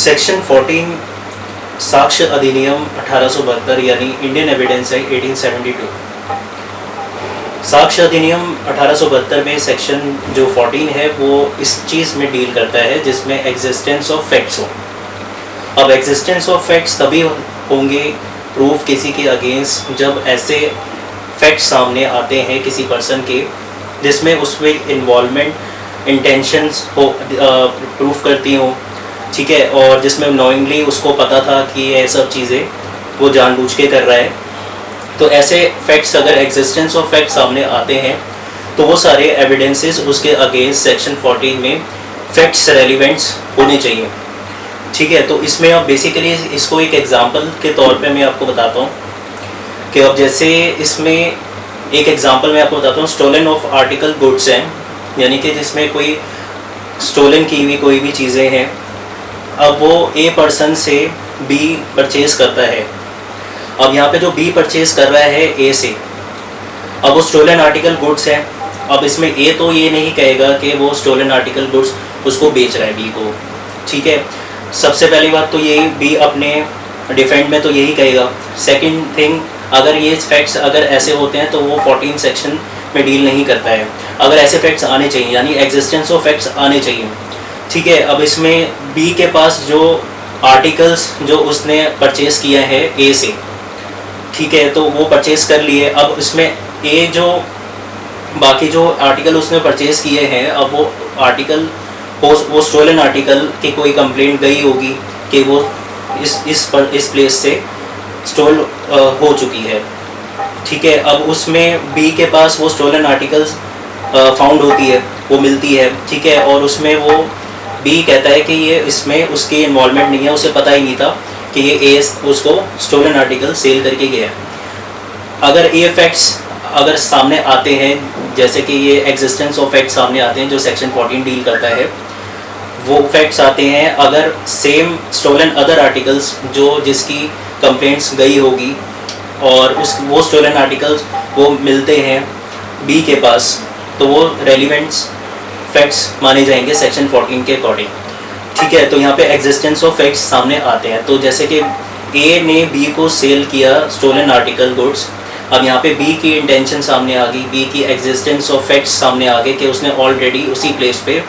Section 14 साक्ष्य अधिनियम 1872 यानी इंडियन एविडेंस एक्ट 1872। साक्ष्य अधिनियम 1872 में सेक्शन जो 14 है वो इस चीज़ में डील करता है जिसमें एग्जिस्टेंस ऑफ फैक्ट्स हो। अब एग्जिस्टेंस ऑफ फैक्ट्स तभी होंगे प्रूफ किसी के अगेंस्ट जब ऐसे फैक्ट्स सामने आते हैं किसी पर्सन के जिसमें उसमें इन्वॉल्वमेंट इंटेंशंस हो प्रूफ करती हों, ठीक है, और जिसमें नोइंगली उसको पता था कि ये सब चीज़ें वो जानबूझ के कर रहा है। तो ऐसे फैक्ट्स अगर एग्जिस्टेंस ऑफ फैक्ट्स सामने आते हैं तो वो सारे एविडेंसेस उसके अगेंस्ट सेक्शन 14 में फैक्ट्स रेलिवेंट्स होने चाहिए, ठीक है। तो इसमें अब बेसिकली इसको एक एग्जांपल के तौर पे मैं आपको बताता हूँ कि अब जैसे इसमें एक एग्जांपल मैं आपको बताता हूँ, स्टोलन ऑफ आर्टिकल गुड्स हैं, यानी कि जिसमें कोई स्टोलन की हुई कोई भी चीज़ें हैं। अब वो ए पर्सन से बी परचेज करता है। अब यहाँ पे जो बी परचेज कर रहा है ए से, अब वो स्टोलन आर्टिकल गुड्स है। अब इसमें ए तो ये नहीं कहेगा कि वो स्टोलन आर्टिकल गुड्स उसको बेच रहा है बी को, ठीक है। सबसे पहली बात तो ये बी अपने डिफेंड में तो यही कहेगा। सेकंड थिंग, अगर ये फैक्ट्स अगर ऐसे होते हैं तो वो 14 सेक्शन में डील नहीं करता है। अगर ऐसे फैक्ट्स आने चाहिए यानी एग्जिस्टेंस ऑफ फैक्ट्स आने चाहिए, ठीक है। अब इसमें बी के पास जो आर्टिकल्स जो उसने परचेज़ किया है ए से, ठीक है, तो वो परचेज़ कर लिए। अब इसमें ए जो बाकी जो आर्टिकल उसने परचेज़ किए हैं, अब वो आर्टिकल वो स्टोलन आर्टिकल की कोई कंप्लेंट गई होगी कि वो इस प्लेस से स्टोल हो चुकी है, ठीक है। अब उसमें बी के पास वो स्टोलन आर्टिकल्स फाउंड होती है, वो मिलती है, ठीक है, और उसमें वो बी कहता है कि ये इसमें उसकी इन्वॉल्वमेंट नहीं है, उसे पता ही नहीं था कि ये ए उसको स्टोलन आर्टिकल सेल करके गया है। अगर ये फैक्ट्स अगर सामने आते हैं, जैसे कि ये एग्जिस्टेंस ऑफ फैक्ट्स सामने आते हैं जो सेक्शन 14 डील करता है, वो फैक्ट्स आते हैं अगर सेम स्टोलन अदर आर्टिकल्स जो जिसकी कंप्लेंट्स गई होगी और वो स्टोलन आर्टिकल्स वो मिलते हैं बी के पास, तो वो रेलिवेंट्स फैक्ट्स माने जाएंगे सेक्शन 14 के अकॉर्डिंग, ठीक है। तो यहाँ पे एग्जिस्टेंस ऑफ फैक्ट्स सामने आते हैं। तो जैसे कि ए ने बी को सेल किया स्टोलन आर्टिकल गुड्स, अब यहाँ पे बी की इंटेंशन सामने आ गई, बी की एग्जिस्टेंस ऑफ फैक्ट्स सामने आ गए कि उसने ऑलरेडी उसी प्लेस पे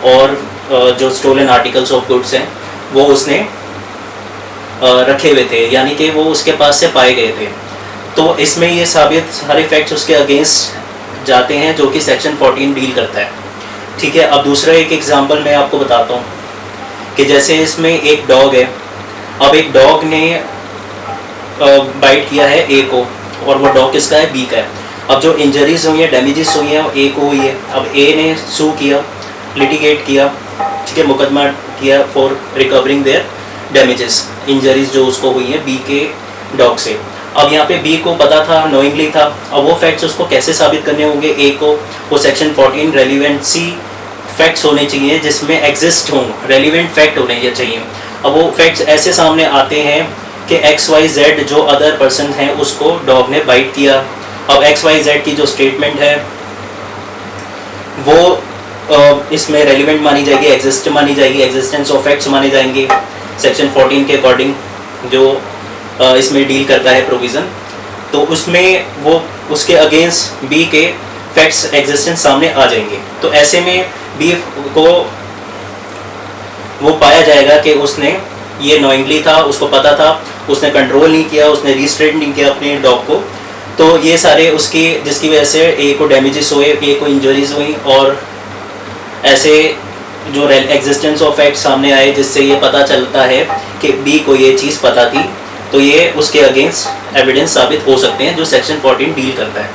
और जो स्टोलन आर्टिकल्स ऑफ गुड्स हैं वो उसने रखे हुए थे, यानी कि वो उसके पास से पाए गए थे। तो इसमें ये साबित सारे फैक्ट्स उसके अगेंस्ट जाते हैं जो कि सेक्शन 14 डील करता है, ठीक है। अब दूसरा एक एग्जांपल मैं आपको बताता हूँ कि जैसे इसमें एक डॉग है। अब एक डॉग ने बाइट किया है ए को और वो डॉग किसका है, बी का है। अब जो इंजरीज हुई हैं, डैमेजेस हुई हैं, ए को हुई है। अब ए ने सू किया, लिटिगेट किया, ठीक है, मुकदमा किया for recovering their damages, injuries जो उसको हुई हैं बी के डॉग से। अब यहाँ पे बी को पता था, नोइंगली था। अब वो फैक्ट्स उसको कैसे साबित करने होंगे ए को, वो सेक्शन 14 रेलिवेंसी फैक्ट्स होने चाहिए जिसमें एग्जिस्ट हों, रेलिवेंट फैक्ट होने चाहिए। अब वो फैक्ट्स ऐसे सामने आते हैं कि XYZ जो अदर पर्सन हैं उसको डॉग ने बाइट किया। अब XYZ की जो स्टेटमेंट है वो इसमें रेलिवेंट मानी जाएगी, एग्जिस्ट मानी जाएगी, एग्जिस्टेंस ऑफ फैक्ट्स माने जाएंगे सेक्शन 14 के अकॉर्डिंग जो इसमें डील करता है प्रोविज़न। तो उसमें वो उसके अगेंस्ट बी के फैक्ट्स एग्जिस्टेंस सामने आ जाएंगे। तो ऐसे में बी को वो पाया जाएगा कि उसने ये नोइंगली था, उसको पता था, उसने कंट्रोल नहीं किया, उसने रिस्ट्रेन नहीं किया अपने डॉग को। तो ये सारे उसकी जिसकी वजह से ए को डैमेजेस हुए, ए को इंजरीज हुई और ऐसे जो एग्जिस्टेंस ऑफ फैक्ट सामने आए जिससे ये पता चलता है कि बी को ये चीज़ पता थी। तो ये उसके अगेंस्ट एविडेंस साबित हो सकते हैं जो सेक्शन 14 डील करता है।